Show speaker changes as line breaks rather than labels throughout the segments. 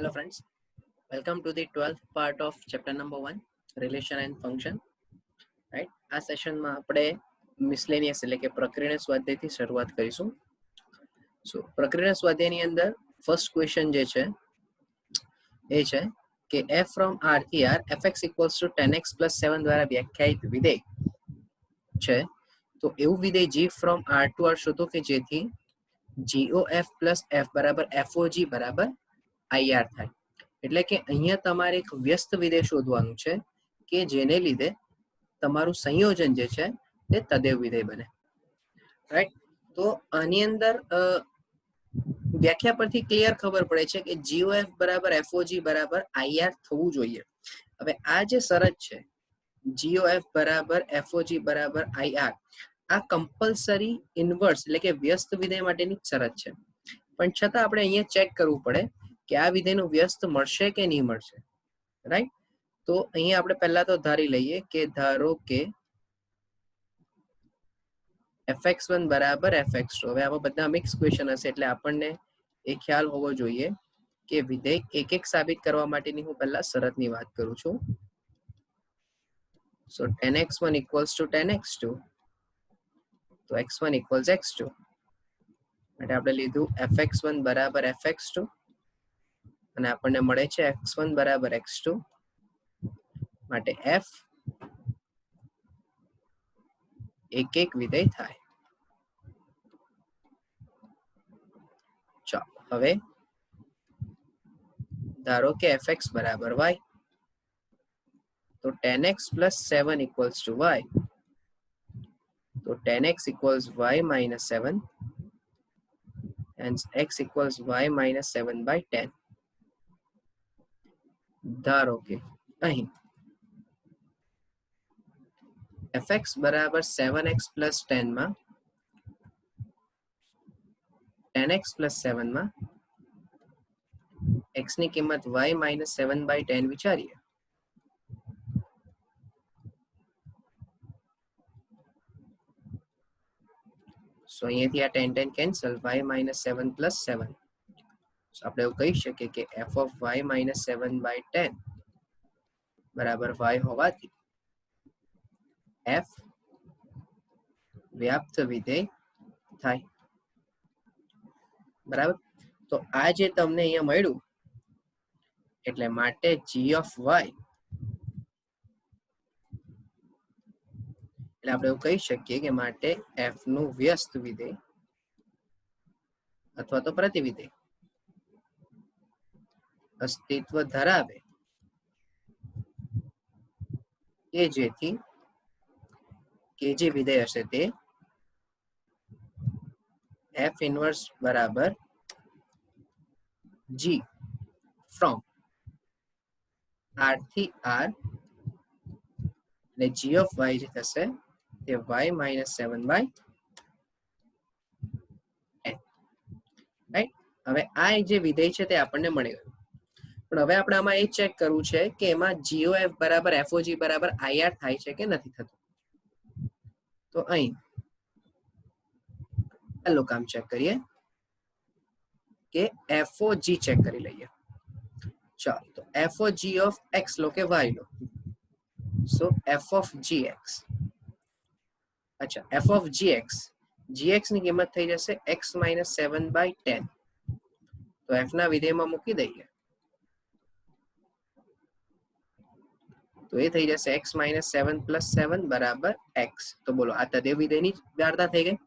Hello friends, welcome to the 12th part of chapter number 1, relation and function. Right? આ સેશનમાં આપણે મિસલેનિયસ એટલે કે પ્રક્રિયા સ્વાધ્યાયથી શરૂઆત કરીશું. સો પ્રક્રિયા સ્વાધ્યાયની અંદર ફર્સ્ટ ક્વેશ્ચન જે છે એ છે કે f from r થી r fx equals to 10x plus 7 દ્વારા વ્યાખ્યાયિત વિધેય છે. તો એવું વિધેય g from r to r શોધો કે જેથી gof plus f બરાબર fog બરાબર ir થાય. એટલે કે અહીંયા તમારે એક વ્યસ્ત વિધેય શોધવાનું છે કે જેને લીધે તમારું સંયોજન જે છે તે તદેવ વિધેય બને. રાઈટ? તો આની અંદર વ્યાખ્યા પરથી ક્લિયર ખબર પડે છે કે GOF બરાબર FOG બરાબર IR થવું જોઈએ. હવે આ જે શરત છે GOF બરાબર FOG બરાબર IR, આ કમ્પલસરી ઇન્વર્સ એટલે કે વ્યસ્ત વિધેય માટેની શરત છે. પણ છતાં આપણે અહીંયા ચેક કરવું પડે કે આ વિધેયનું વ્યસ્ત મળશે કે નહીં મળશે. રાઈટ? તો અહીંયા આપણે પહેલા તો ધારી લઈએ કે ધારો કે fx1 બરાબર fx2. હવે આમાં બધા મિક્સ ક્વેશ્ચન હશે એટલે આપણને એ ખ્યાલ હોવો જોઈએ કે વિધેય એક એક સાબિત કરવા માટેની હું પહેલા શરતની વાત કરું છું. સો 10x1 equals to 10x2, તો x1 equals x2 માટે આપણે લીધું fx1 બરાબર fx2 અને આપણને મળે છે x1 બરાબર x2 માટે f એક એક વિધેય થાય. ચાલો હવે ધારો કે fx બરાબર y, તો 10x plus 7 equals to y, તો 10x equals y minus 7 and x equals y minus 7 by 10. ધારો કે અહીં fx બરાબર 7x plus 10 માં 10x plus 7 માં x ની કિંમત y minus 7 by 10 વિચારીએ. સો અહીંયાથી આ 10 10 કેન્સલ, y minus 7 plus 7. સો આપણે એવું કહી શકીએ કે f of y minus 7 by 10 બરાબર y હોવાથી f વ્યાપ્ત વિધેય થાય. બરાબર? તો આ જે તમને અહીંયા મળ્યું એટલે માટે g of y એટલે આપણે એવું કહી શકીએ કે માટે f નું વ્યસ્ત વિધેય અથવા તો પ્રતિવિધેય અસ્તિત્વ ધરાવે કે જેથી કે જે વિધેય હશે તે f ઇન્વર્સ બરાબર g from r થી r અને g of y જે થશે તે y minus 7 by 10. રાઈટ? હવે આ જે વિધેય છે તે આપણને મળી ગયું. પણ હવે આપણે આમાં એ ચેક કરવું છે કે એમાં GOF બરાબર FOG બરાબર IR થાય છે કે નથી થતું. તો અહીં પહેલું કામ ચેક કરીએ કે FOG ચેક કરી લઈએ. ચાલો તો FOG of x લો કે y law. So f of gx, અચ્છા f of gx ની કિંમત થઈ જશે x minus 7 by 10. તો f ના વિધેયમાં મૂકી દઈએ તો એ થઈ જશે x minus 7 plus 7 બરાબર x. તો બોલો આ તદેવ વિધેયની વાર્તા થઈ ગઈ.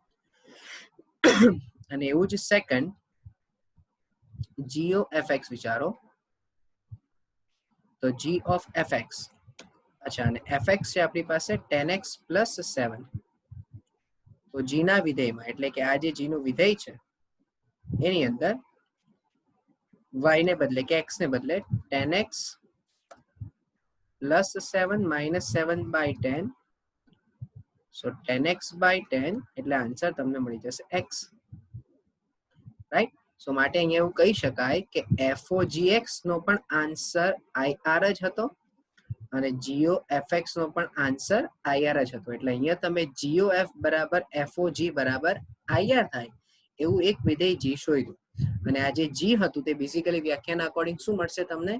અને એવું જ સેકન્ડ g of fx વિચારો. તો g of fx, અચ્છા અને fx છે આપણી પાસે 10x plus 7. તો g ના વિધેયમાં એટલે કે આ જે g નું વિધેય છે એની અંદર y ને બદલે કે x ને બદલે 10x plus 7 minus 7 by 10. So 10x by 10 એટલે આન્સર તમને મળી જશે x. રાઈટ? સો માટે અહીંયા એવું કહી શકાય કે FOGX નો પણ આન્સર IR જ હતો અને GOFX નો પણ આન્સર IR જ હતો. એટલે અહીંયા તમે GOF બરાબર FOG બરાબર IR થાય એવું એક વિધેય g શોધ્યું. અને આ જે જી હતું તે બેઝિકલી વ્યાખ્યાના અકોર્ડિંગ શું મળશે તમને?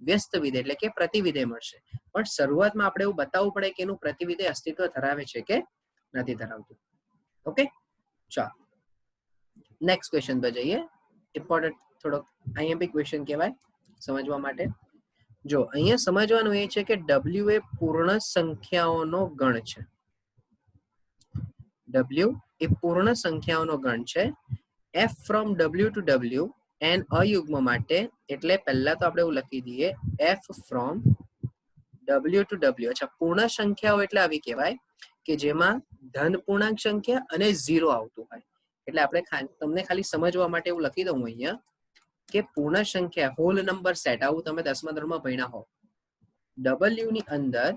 વ્યસ્ત વિધેય એટલે કે પ્રતિવિધેય મળશે. પણ શરૂઆતમાં આપણે એવું બતાવવું પડે કે એનું પ્રતિવિધેય અસ્તિત્વ ધરાવે છે કે નથી ધરાવતું. ઓકે, ચાલો નેક્સ્ટ ક્વેશ્ચન પર જઈએ. ઇમ્પોર્ટન્ટ થોડોક અહીંયા બી ક્વેશ્ચન કહેવાય સમજવા માટે. જો અહીંયા સમજવાનું એ છે કે W એ પૂર્ણ સંખ્યાઓનો ગણ છે. W એ પૂર્ણ સંખ્યાઓનો ગણ છે. F from W to W n અયુગ્મ માટે એટલે પહેલા તો આપણે એવું લખી દઈએ F from W to W. અચ્છા, પૂર્ણ સંખ્યાઓ એટલે આવી કહેવાય કે જેમાં ધન પૂર્ણાંક સંખ્યા અને 0 આવતું હોય. એટલે આપણે તમને ખાલી સમજવા માટે એવું લખી દઉં અહીંયા કે પૂર્ણ સંખ્યા હોલ નંબર સેટ, આવું તમે 10મા ધોરણમાં ભણ્યા હો. W ની અંદર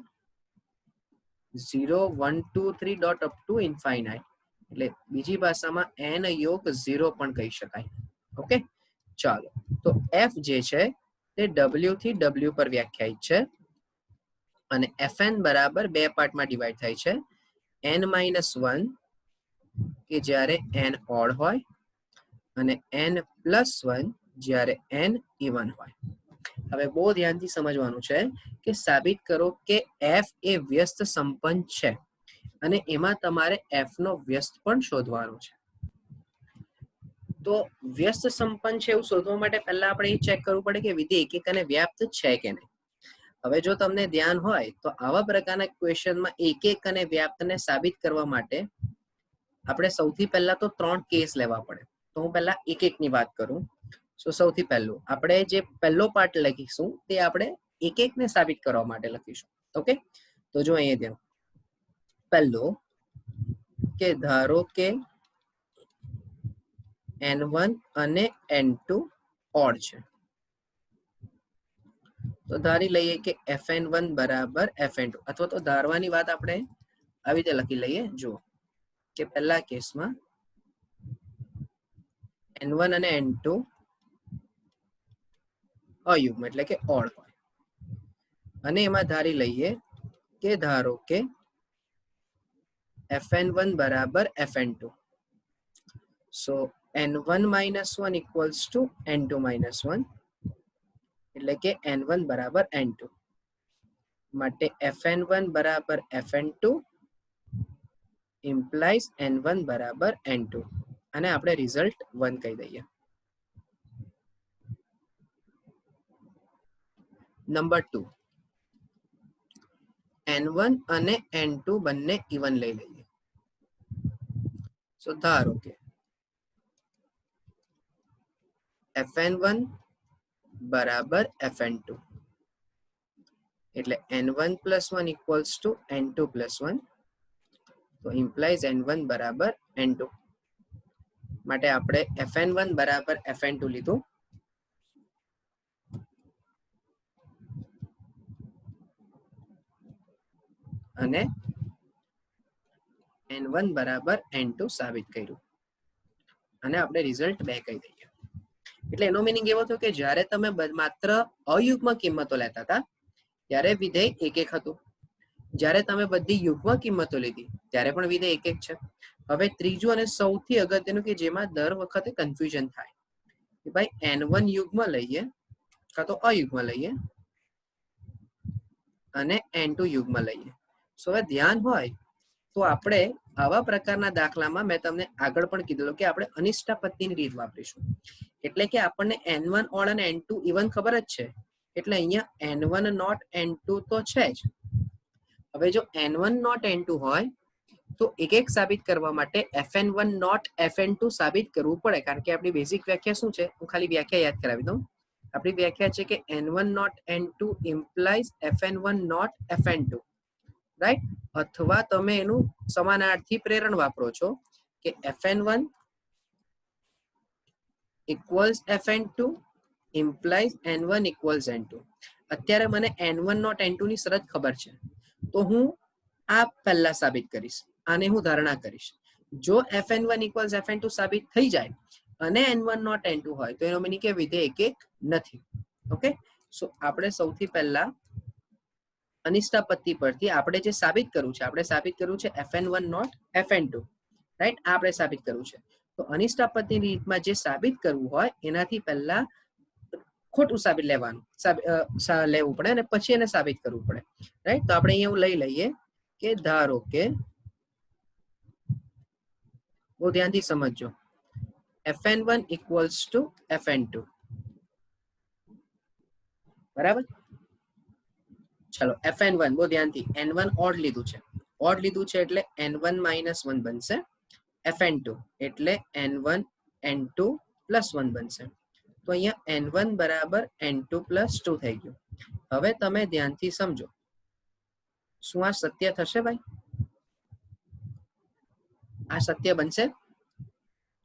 0 1 2 3 ડોટ અપ ટુ ઇન્ફાઇનાઇટ, એટલે બીજી ભાષામાં n યોગ 0 પણ કહી શકાય. ઓકે, ચાલો તો F જે છે તે W થી W પર વ્યાખ્યાયિત છે અને Fn બરાબર બે પાર્ટમાં ડિવાઈડ થાય છે. n-1 કે જ્યારે n ઓડ હોય અને n+1 જ્યારે n ઇવન હોય. હવે બહુ ધ્યાનથી સમજવાનું છે કે સાબિત કરો કે F એ વ્યસ્ત સંપન્ન છે અને એમાં તમારે F નો વ્યસ્ત પણ શોધવાનો છે. તો વ્યસ્ત સંપન્ન છે એવું શોધવા માટે પહેલા આપણે એ ચેક કરવું પડે કે વિધેય એકક અને વ્યાપ્ત છે કે નહીં. હવે જો તમને ધ્યાન હોય તો આવા પ્રકારના ક્વેશ્ચનમાં એકક અને વ્યાપ્તને સાબિત કરવા માટે આપણે સૌથી પહેલા તો 3 કેસ લેવા પડે. તો હું પહેલા એકકની વાત કરું. સૌથી પહેલું આપણે જે પહેલો પાર્ટ લખીશું તે આપણે એકકને સાબિત કરવા માટે લખીશું. ઓકે, તો જો અહીંયા ધ્યાન, પહેલો કે ધારો કે n1 અને n2 ઓડ છે, તો ધારી લઈએ કે fn1 બરાબર fn2, અથવા તો ધારવાની વાત આપણે આવી રીતે લખી લઈએ. જુઓ કે પહેલા કેસમાં n1 અને n2 અયુગ્મ એટલે કે ઓડ હોય અને એમાં ધારી લઈએ કે ધારો કે fn1 બરાબર fn2. So n1 - 1 equals to n2 - 1 એટલે કે n1 બરાબર n2 માટે fn1 બરાબર fn2 ઇમ્પ્લાઇઝ n1 બરાબર n2 અને આપણે રિઝલ્ટ 1 કહી દઈએ. નંબર 2, n1 અને n2 બંને ઇવન લઈ લઈએ. સો ધારો કે fn1 બરાબર fn2 એટલે n1 + 1 ઇક્વલ્સ ટુ n2 + 1, તો ઇમ્પ્લાઇઝ n1 બરાબર n2 માટે આપણે fn1 બરાબર fn2 લીધું અને n1 બરાબર n2 સાબિત કર્યું અને આપણે રિઝલ્ટ 2 કહી દઈએ. એટલે એનો મીનિંગ એવો થયો કે જ્યારે તમે માત્ર અયુગ્મ કિંમતો લેતા હતા ત્યારે વિધેય એકક હતું. જ્યારે તમે બધી યુગ્મ કિંમતો લીધી ત્યારે પણ વિધેય એકક છે. હવે ત્રીજું અને સૌથી અગત્યનું કે જેમાં દર વખતે કન્ફ્યુઝન થાય કે ભાઈ n1 યુગ્મ લઈએ કાં તો અયુગ્મ લઈએ અને n2 યુગ્મ લઈએ. સો હવે ધ્યાન હોય તો આપણે આવા પ્રકારના દાખલામાં મેં તમને આગળ પણ કીધું કે આપણે અનિષ્ટાપત્તિની રીત વાપરીશું. એટલે કે આપણને n1 ઓડ અને n2 ઇવન ખબર જ છે, એટલે અહીંયા n1 નોટ n2 તો છે જ. હવે જો n1 નોટ n2 હોય તો એકક સાબિત કરવા માટે fn1 નોટ fn2 સાબિત કરવું પડે, કારણ કે આપણી બેઝિક વ્યાખ્યા શું છે, હું ખાલી વ્યાખ્યા યાદ કરાવી દઉં. આપણી વ્યાખ્યા છે કે n1 not n2 implies fn1 not fn2, right? અથવા તમે એનું સમાનાર્થી પ્રેરણ વાપરો છો કે fn1 equals fn2 implies n1 equals n2. અત્યારે મને n1 નોટ n2 ની શરત ખબર છે, તો હું આ પહેલા સાબિત કરીશ, આને હું ધારણા કરીશ. જો fn1 ઇક્વલ્સ fn2 સાબિત થઈ જાય અને n1 નોટ n2 હોય તો એનો મીનિંગ કે વિધેય એકક નથી. ઓકે, સો આપણે સૌથી પહેલા અનિષ્ટાપત્તિ પરથી આપણે જે સાબિત કરવું છે, આપણે સાબિત કરવું છે fn1 નોટ fn2, રાઈટ? આ આપણે સાબિત કરવું છે. તો અનિષ્ટ આપત્તિની રીતમાં જે સાબિત કરવું હોય એનાથી પહેલા ખોટું સાબિત લેવું પડે અને પછી એને સાબિત કરવું પડે, રાઈટ? તો આપણે અહીંયા એવું લઈ લઈએ કે ધારો કે, બહુ ધ્યાનથી સમજજો, fn1 ઇક્વલ્સ ટુ fn2, બરાબર? ચલો fn1 બહુ ધ્યાનથી, n1 ઓડ લીધું છે, ઓડ લીધું છે એટલે n1 માઇનસ 1 બનશે, fn2 એટલે n1 n2 પ્લસ 1 બનશે. તો અહીંયા n1 બરાબર n2 પ્લસ 2 થઈ ગયું. હવે તમે ધ્યાનથી સમજો, શું આ સત્ય થશે ભાઈ? આ સત્ય બનશે?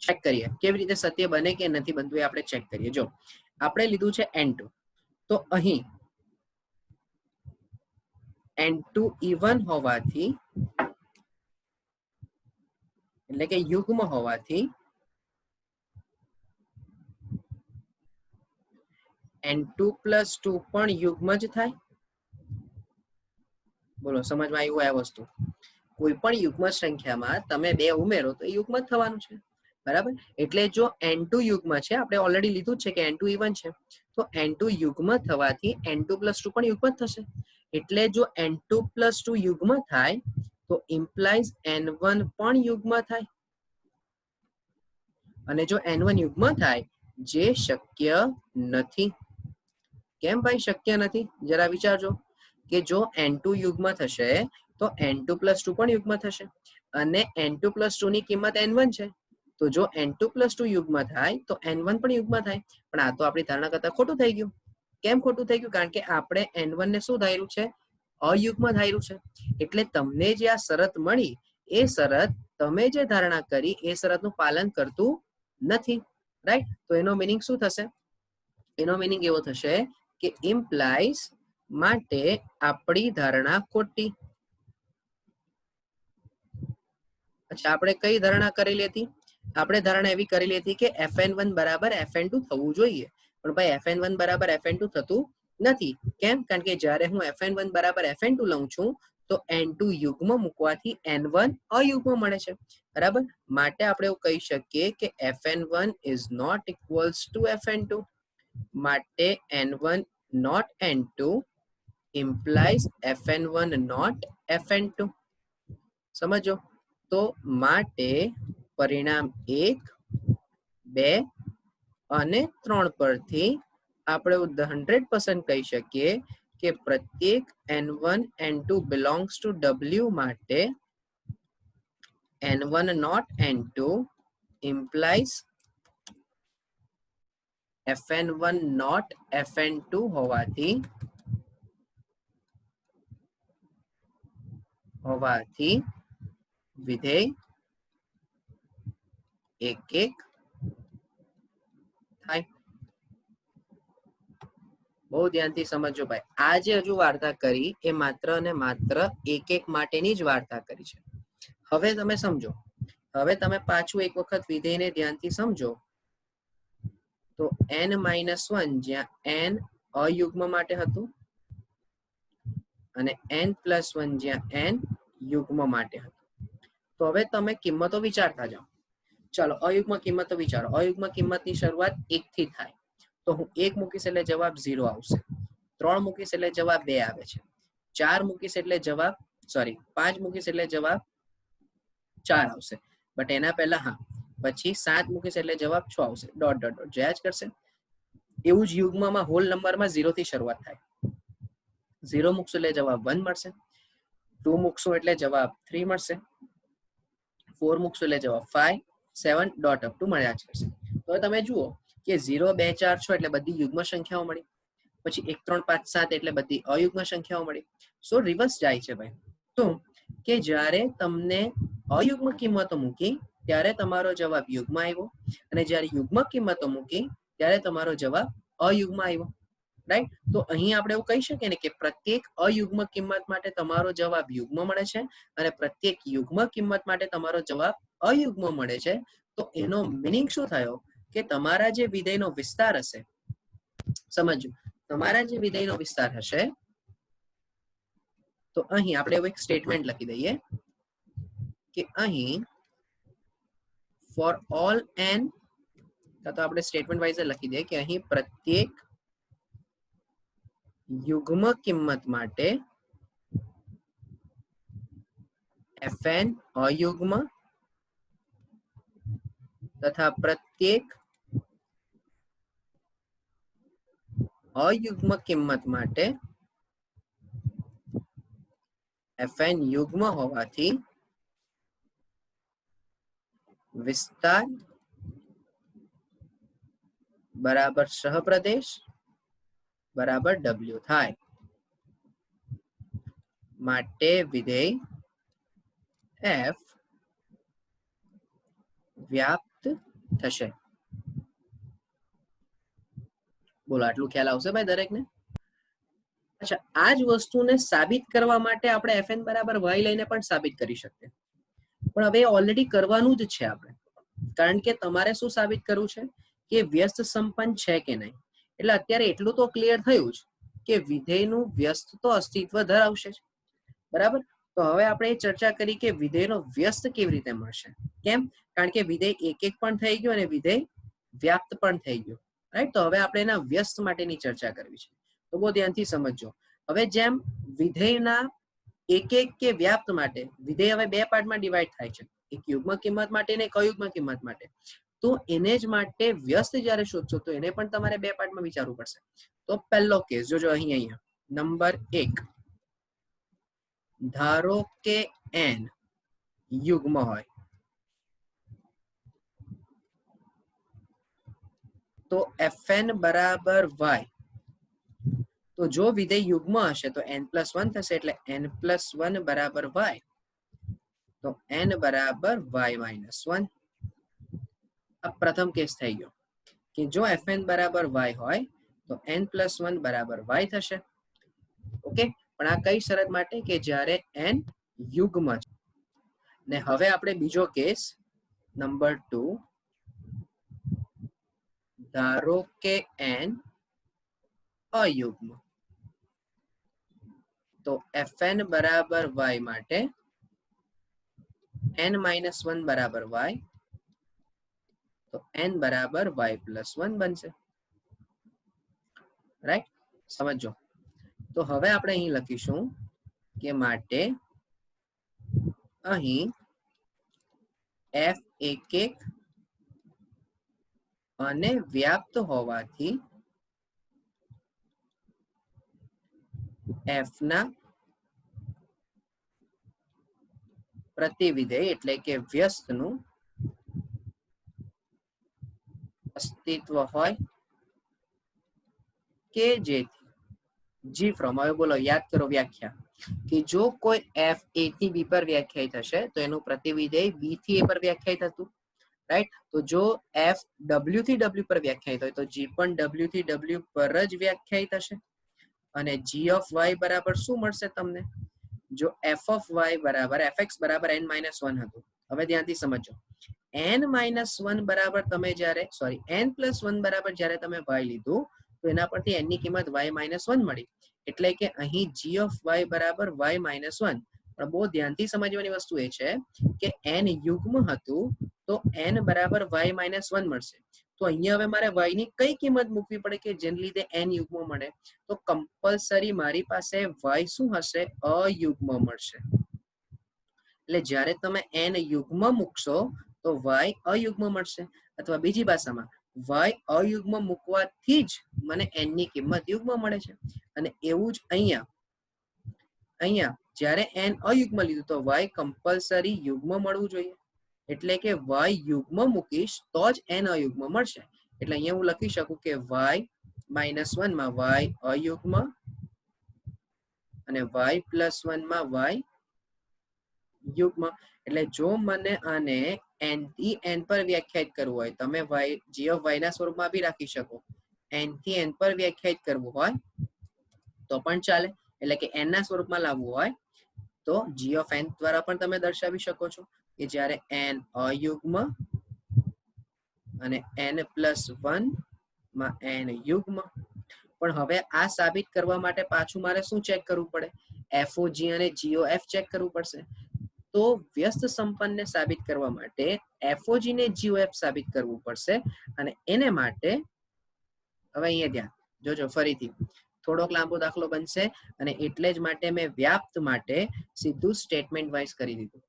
ચેક કરીએ કેવી રીતે સત્ય બને કે નથી બનતું, એ આપણે ચેક કરીએ. જો આપણે લીધું છે n2, તો અહીં n2 ઇવન હોવાથી, એટલે કે યુગ્મ હોવાથી n2 પ્લસ 2 પણ યુગ્મ જ થાય. બોલો, સમજમાં આવ્યું આ વસ્તુ? કોઈ પણ યુગ્મ સંખ્યામાં તમે 2 ઉમેરો તો યુગ્મ જ થવાનું છે, બરાબર? એટલે જો n2 યુગ્મ છે, આપણે ઓલરેડી લીધું છે કે n2 ઇવન છે, તો n2 યુગ્મ થવાથી n2 પ્લસ 2 પણ યુગ્મ જ થશે. એટલે જો n2 પ્લસ 2 યુગ્મ થાય તો ઇમ્પ્લાઇઝ n1 પણ યુગ્મ થાય. અને જો n1 યુગ્મ થાય, જે શક્ય નથી. કેમ ભાઈ શક્ય નથી? જરા વિચારજો કે જો n2 યુગ્મ થશે તો n2 પ્લસ 2 પણ યુગ્મ થશે, અને n2 પ્લસ 2 ની કિંમત n1 છે, તો જો n2 પ્લસ 2 યુગ્મ થાય તો n1 પણ યુગ્મ થાય. પણ આ તો આપણી ધારણા કરતા ખોટું થઈ ગયું. કેમ ખોટું થઈ ગયું? કારણ કે આપણે n1 ને શું ધાર્યું છે? અયુગ્મ ધાર્યું છે. એટલે તમને જે આ શરત મળી, એ શરત તમે જે ધારણા કરી એ શરતનું પાલન કરતું નથી, રાઈટ? તો એનો મીનિંગ શું થશે? એનો મીનિંગ એવો થશે કે ઇમ્પ્લાઇઝ માટે આપણી ધારણા ખોટી. અચ્છા, આપણે કઈ ધારણા કરેલી હતી? આપણે ધારણા એવી કરેલી હતી કે fn1 બરાબર fn2 થવું જોઈએ, પણ ભાઈ fn1 બરાબર fn2 થતું નથી. કેમ? કારણ કે જ્યારે હું fn1 બરાબર fn2 લઉં છું તો n2 યુગ્મ મૂકવાથી n1 અયુગ્મ મળે છે, બરાબર? માટે આપણે એવું કહી શકીએ કે fn1 is not equals to fn2. માટે n1 not n2 implies fn1 not fn2. સમજો? તો માટે પરિણામ 1, 2 અને 3 પરથી આપણે 100% કહી શકીએ કે પ્રત્યેક n1 n2 belongs to w માટે n1 not n2 implies fn1 not fn2 હોવાથી વિધેય 1 1 થાય. બહુ ધ્યાનથી સમજો ભાઈ, આ જે હજુ વાર્તા કરી એ માત્ર ને માત્ર 1 1 માટેની જ વાર્તા કરી છે. હવે તમે સમજો, હવે તમે પાછું એક વખત વિધેયને ધ્યાનથી સમજો તો n-1 જ્યાં n અયુગ્મ માટે હતું અને n+1 જ્યાં n યુગ્મ માટે હતું. તો હવે તમે કિંમતો વિચારતા જાઓ. ચાલો અયુગ્મ કિંમતો વિચારો. અયુગ્મ કિંમતની શરૂઆત 1 થી થાય. તો હું 1 મૂકીશ એટલે જવાબ 0 આવશે, 3 મૂકીશ એટલે જવાબ 2 આવે છે, 4 મૂકીશ એટલે જવાબ 5 મૂકીશ એટલે જવાબ 4 આવશે. બટ એના પહેલા હા, પછી 7 મૂકીશ એટલે જવાબ 6 આવશે. ડોટ ડોટ ડોટ જયા જ કરશે. એવું જ યુગ્મમાં હોલ નંબરમાં 0 થી શરૂઆત થાય. 0 મૂકશું એટલે જવાબ 1 મળશે, 2 મૂકશું એટલે જવાબ 3 મળશે, 4 મૂકશું એટલે જવાબ 5, 7 ડોટ અપ ટુ મળ્યા જ કરશે. તો તમે જુઓ કે 0 2 4 6 એટલે બધી યુગ્મ સંખ્યાઓ મળી, પછી 1 3 5 7 એટલે બધી અયુગ્મ સંખ્યાઓ મળી. સો રિવર્સ જાય છે ભાઈ. તો કે જ્યારે તમને અયુગ્મ કિંમતો મૂકી ત્યારે તમારો જવાબ યુગ્મ આવ્યો, અને જ્યારે યુગ્મ કિંમતો મૂકી ત્યારે તમારો જવાબ અયુગ્મ આવ્યો, રાઈટ? તો અહીં આપણે એવું કહી શકીએ ને કે પ્રત્યેક અયુગ્મ કિંમત માટે તમારો જવાબ યુગ્મ મળે છે અને પ્રત્યેક યુગ્મ કિંમત માટે તમારો જવાબ અયુગ્મ મળે છે. તો એનો મીનિંગ શું થયો કે તમારા જે વિધેયનો વિસ્તાર હશે, સમજો, તમારા જે વિધેયનો વિસ્તાર હશે, તો અહીં આપણે એક સ્ટેટમેન્ટ લખી દઈએ કે અહીં ફોર ઓલ n, તો આપણે સ્ટેટમેન્ટ વાઇઝ લખી દઈએ કે અહીં પ્રત્યેક યુગ્મ કિંમત માટે fn અયુગ્મ તથા પ્રત્યેક અયુગ્મ કિંમત માટે fn યુગ્મ હોવાથી વિસ્તાર બરાબર સહપ્રદેશ બરાબર w થાય. માટે વિધેય f વ્યાપ્ત થશે. બોલો, આટલું ખ્યાલ આવશે ભાઈ દરેકને? અચ્છા, આ જ વસ્તુને સાબિત કરવા માટે આપણે fn બરાબર y લઈને પણ સાબિત કરી શકીએ, પણ હવે ઓલરેડી કરવાનું જ છે આપણે, કારણ કે તમારે શું સાબિત કરવું છે કે વ્યસ્ત સંપન્ન છે કે નહીં. એટલે અત્યારે એટલું તો ક્લિયર થયું જ કે વિધેયનું વ્યસ્ત તો અસ્તિત્વ ધરાવશે જ, બરાબર. તો હવે આપણે એ ચર્ચા કરી કે વિધેયનો વ્યસ્ત કેવી રીતે મળશે. કેમ? કારણ કે વિધેય એક એક પણ થઈ ગયું અને વિધેય વ્યાપ્ત પણ થઈ ગયું, રાઈટ. તો હવે આપણે એના વ્યસ્ત માટેની ચર્ચા કરવી છે. તો બહુ ધ્યાનથી સમજજો. હવે જેમ વિધેયના એક એક કે વ્યાપ્ત માટે વિધેય હવે બે પાર્ટમાં ડિવાઈડ થાય છે, એક યુગ્મ કિંમત માટે ને એક અયુગ્મ કિંમત માટે. તો એને જ માટે વ્યસ્ત જ્યારે શોધશો તો એને પણ તમારે બે પાર્ટમાં વિચારવું પડશે. તો પહેલો કેસ જોજો, અહીંયા નંબર 1, ધારો કે n યુગ્મ હોય તો fn બરાબર y. તો જો વિધેય યુગ્મ હશે તો n+1 થશે, એટલે n+1 બરાબર y. તો n બરાબર y-1. આ પ્રથમ કેસ થઈ ગયો કે જો fn બરાબર y હોય તો n+1 બરાબર y થશે. ઓકે, પણ આ કઈ શરત માટે? કે જ્યારે n યુગ્મ છે. ને હવે આપણે બીજો કેસ નંબર 2, ધારો કે n અયુગ્મ. તો fn બરાબર y માટે n-1 બરાબર y, તો n બરાબર y+1 બનશે, રાઈટ. સમજો. તો હવે આપણે અહીં લખીશું કે માટે અહીં f11 અને વ્યાપ્ત હોવાથી f ના પ્રતિવિધેય એટલે કે વ્યસ્તનું અસ્તિત્વ હોય કે જેથી જી ફ્રોમ, હવે બોલો યાદ કરો વ્યાખ્યા, કે જો કોઈ f a થી b પર વ્યાખ્યાયિત હશે તો એનું પ્રતિવિધેય b થી a પર વ્યાખ્યાયિત હતું, રાઈટ. તો જો f w થી w પર વ્યાખ્યાયિત હોય તો g પણ w થી w પર જ વ્યાખ્યાયિત હશે. અને g ઓફ y બરાબર શું મળશે તમને? જો f ઓફ y બરાબર fx બરાબર n-1 હતું. હવે ધ્યાનથી સમજો, n-1 બરાબર તમે જ્યારે n+1 બરાબર જ્યારે તમે y લીધું તો એના પરથી n ની કિંમત y-1 મળી, એટલે કે અહીં g ઓફ y બરાબર y-1. પણ બહુ ધ્યાનથી સમજવાની વસ્તુ એ છે કે n યુગ્મ હતું તો n બરાબર y-1 મળશે. તો અહીંયા હવે મારે y ની કઈ કિંમત મૂકવી પડે કે જેને લીધે n યુગ્મ મળે? તો કમ્પલસરી મારી પાસે y શું હશે? અયુગ્મ મળશે. એટલે જ્યારે તમે n યુગ્મ મૂકશો તો y અયુગ્મ મળશે, અથવા બીજી ભાષામાં y અયુગ્મ મૂકવાથી જ મને n ની કિંમત યુગ્મ મળે છે. અને એવું જ અહીંયા જ્યારે n અયુગ્મ લીધું તો y કમ્પલસરી યુગ્મ મળવું જોઈએ, એટલે કે y યુગ્મ મૂકીશ તો જ n અયુગ્મ મળશે. એટલે અહીંયા હું લખી શકું કે y-1 માં y અયુગ્મ અને y+1 માં y યુગ્મ. એટલે જો મને આને n થી n પર વ્યાખ્યાયિત કરવું હોય, તમે g ઓફ y ના સ્વરૂપમાં બી રાખી શકો, n થી n પર વ્યાખ્યાયિત કરવું હોય તો પણ ચાલે. એટલે કે n ના સ્વરૂપમાં લાવવું હોય તો g ઓફ n દ્વારા પણ તમે દર્શાવી શકો છો કે જ્યારે n અયુગ્મ અને n+1 માં n યુગ્મ. પણ હવે આ સાબિત કરવા માટે પાછું મારે શું ચેક કરવું પડે? FOG અને GOF ચેક કરવું પડશે. તો વ્યસ્ત સંપન્નને સાબિત કરવા માટે FOG ને GOF સાબિત કરવું પડશે અને એને માટે હવે અહીંયા ધ્યાન જોજો ફરીથી થોડોક લાંબો દાખલો બનશે અને એટલે જ માટે મેં વ્યાપ્ત માટે સીધું સ્ટેટમેન્ટ વાઇઝ કરી દીધું.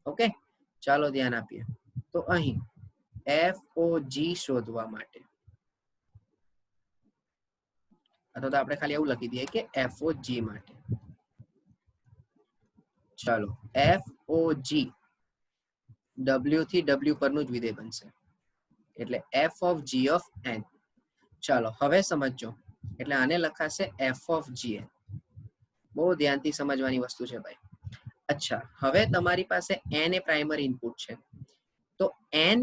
ઓકે, ચાલો ધ્યાન આપીએ. તો અહીં FOG શોધવા માટે અથવા તો આપણે ખાલી એવું લખી દઈએ કે FOG માટે. ચાલો FOG W થી W પરનું જ વિધેય બનશે એટલે f of g of n. ચાલો હવે સમજો એટલે આને લખાશે f of gn. બહુ ધ્યાનથી સમજવાની વસ્તુ છે ભાઈ. અચ્છા, હવે તમારી પાસે n એ પ્રાઇમરી ઇનપુટ છે તો n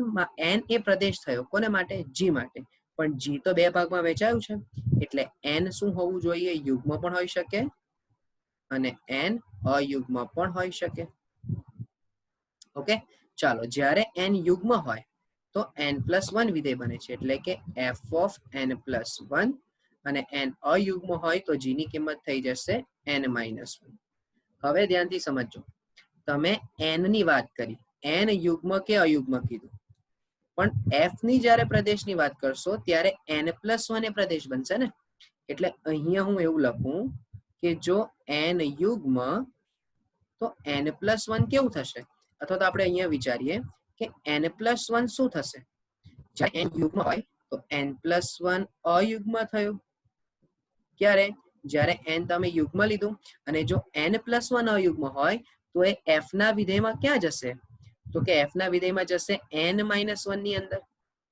એ પ્રદેશ થયો કોને માટે? g માટે. પણ g તો બે ભાગમાં વહેંચાયું છે એટલે n શું હોવું જોઈએ? યુગ્મ પણ હોઈ શકે અને n અયુગ્મ પણ હોઈ શકે. ઓકે, ચાલો જ્યારે n યુગ્મ હોય તો n+1 વિધેય બને છે એટલે કે f of n+1 અને n અયુગ્મ હોય તો g ની કિંમત થઈ જશે n-1. હવે ધ્યાનથી સમજો, તમે n ની વાત કરી, n યુગ્મ કે અયુગ્મ કીધું, પણ f ની જ્યારે પ્રદેશની વાત કરશો ત્યારે n+1 એ પ્રદેશ બનશે ને. એટલે અહીંયા હું એવું લખું કે જો n યુગ્મ તો n+1 કેવું થશે? અથવા તો આપણે અહીંયા વિચારીએ કે n+1 શું થશે? જ્યારે n યુગ્મ હોય તો n+1 અયુગ્મ થયું. ક્યારે? જ્યારે n તમે યુગ્મ લીધું અને જો n+1 અયુગ્મ હોય તો એ f ના વિધેયમાં ક્યાં જશે? તો કે f ના વિધેયમાં જશે n-1 ની અંદર.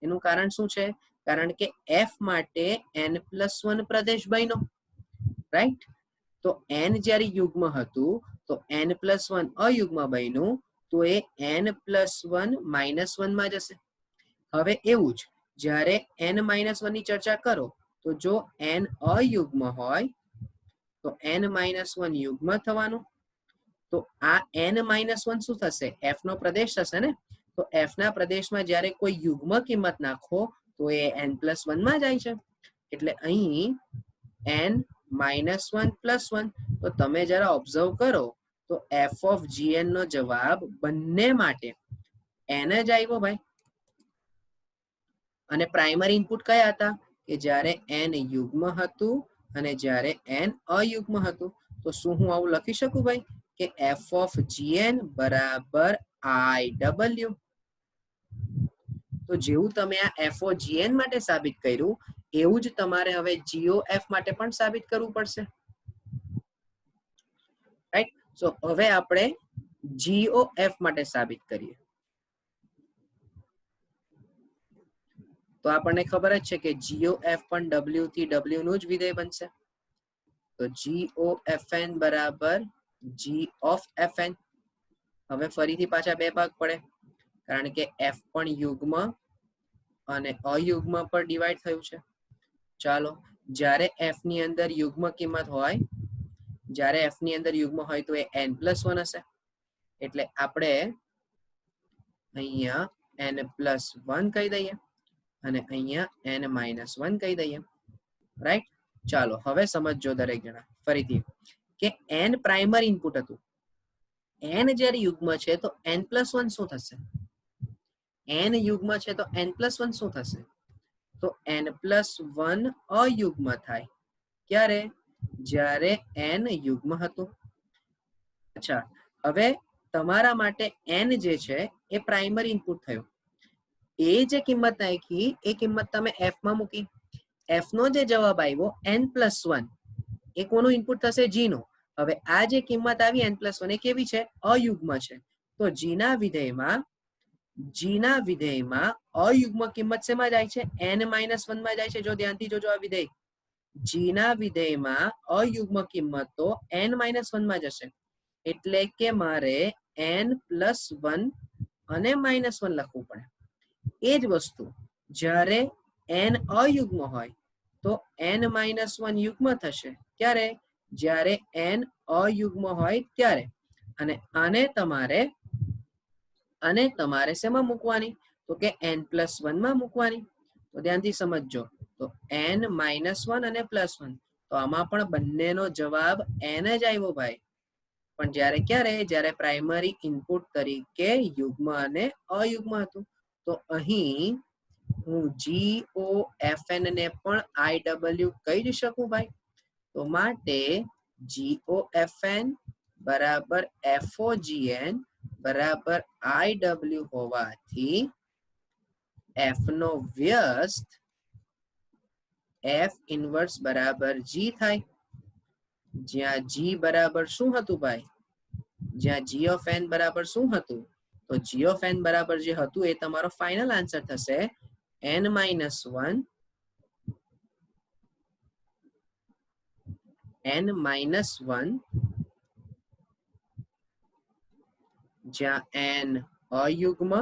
એનું કારણ શું છે? કારણ કે f માટે n+1 પ્રદેશ બન્યો, રાઈટ? તો n જ્યારે યુગ્મ હતું તો n+1 અયુગ્મ બન્યું તો એ n+1 -1 માં જશે. હવે એવું જ જ્યારે n-1 ની ચર્ચા કરો તો જો n અયુગ્મ હોય તો n-1 યુગ્મ થવાનું. તો આ n-1 શું થશે? f નો પ્રદેશ થશે ને. તો f ના પ્રદેશમાં જ્યારે કોઈ યુગ્મ કિંમત નાખો તો એ n+1 માં જાય છે. એટલે અહીં n-1+1. તો તમે જરા ઓબ્ઝર્વ કરો તો f of gn નો જવાબ બંને માટે n જ આવ્યો ભાઈ. અને પ્રાઇમરી ઇનપુટ કયા હતા? કે જ્યારે n યુગ્મ હતું અને જ્યારે n અયુગ્મ હતું. તો શું હું આવું લખી શકું ભાઈ કે f of gn બરાબર IW? તો જેવું તમે આ f of gn માટે સાબિત કર્યું એવું જ તમારે હવે GOF માટે પણ સાબિત કરવું પડશે, રાઈટ? સો હવે આપણે GOF માટે સાબિત કરીએ. તો આપણને ખબર જ છે કે GOF પણ W થી W નું જ વિધેય બનશે. તો GOFN બરાબર G of Fn. હવે ફરીથી પાછા બે ભાગ પડે કારણ કે f પણ યુગ્મ અને અયુગ્મ પર ડિવાઈડ થયું છે. ચાલો, જ્યારે f ની અંદર યુગ્મ કિંમત હોય, જ્યારે f ની અંદર યુગ્મ હોય તો એ n+1 હશે. એટલે આપણે અહીંયા n+1 કહી દઈએ અને અહીંયા n-1 કહી દઈએ, રાઈટ? ચાલો હવે સમજો દરેક જણા ફરીથી કે n પ્રાઇમરી ઇનપુટ હતું. n જ્યારે યુગ્મ છે તો n+1 શું થશે? n યુગ્મ છે તો n+1 શું થશે? તો n+1 અયુગ્મ થાય. ક્યારે? જ્યારે n યુગ્મ હતું. અચ્છા, હવે તમારા માટે n જે છે એ પ્રાઇમરી ઇનપુટ થયું. એ જે કિંમત નાખી એ કિંમત તમે f માં મૂકી. f નો જે જવાબ આવ્યો n+1 એ કોનું ઇનપુટ થશે? g નો. હવે આ જે કિંમત આવી n+1 એ કેવી છે? અયુગ્મ છે. તો g ના વિધેયમાં અયુગ્મ કિંમત શેમાં જાય છે? n-1 માં જાય છે. જો ધ્યાનથી જોજો આ વિધેય, g ના વિધેયમાં અયુગ્મ કિંમતો n-1 માં જશે. એટલે કે મારે n+1 અને -1 લખવું પડે. એ જ વસ્તુ જ્યારે n અયુગ્મ હોય તો n-1 યુગ્મ થશે. ક્યારે? જ્યારે n અયુગ્મ હોય ત્યારે. અને આને તમારે શેમાં મૂકવાની? તો કે n+1 માં મૂકવાની. તો ધ્યાનથી સમજજો, તો n-1 અને +1, તો આમાં પણ બંનેનો જવાબ n જ આવ્યો ભાઈ. પણ જ્યારે ક્યારે જ્યારે પ્રાઇમરી ઇનપુટ તરીકે યુગ્મ અને અયુગ્મ હતું. તો અહીં હું GOFN ને પણ IW કહી શકું ભાઈ. તો માટે GOFN બરાબર FOGN બરાબર IW હોવાથી F નો વ્યસ્ત F ઇન્વર્સ બરાબર G થાય, જ્યાં G બરાબર શું હતું ભાઈ, જ્યાં G of n બરાબર શું હતું, તો G of n બરાબર જે હતું એ તમારો ફાઇનલ આન્સર થશે n-1 જ્યાં n અયુગ્મ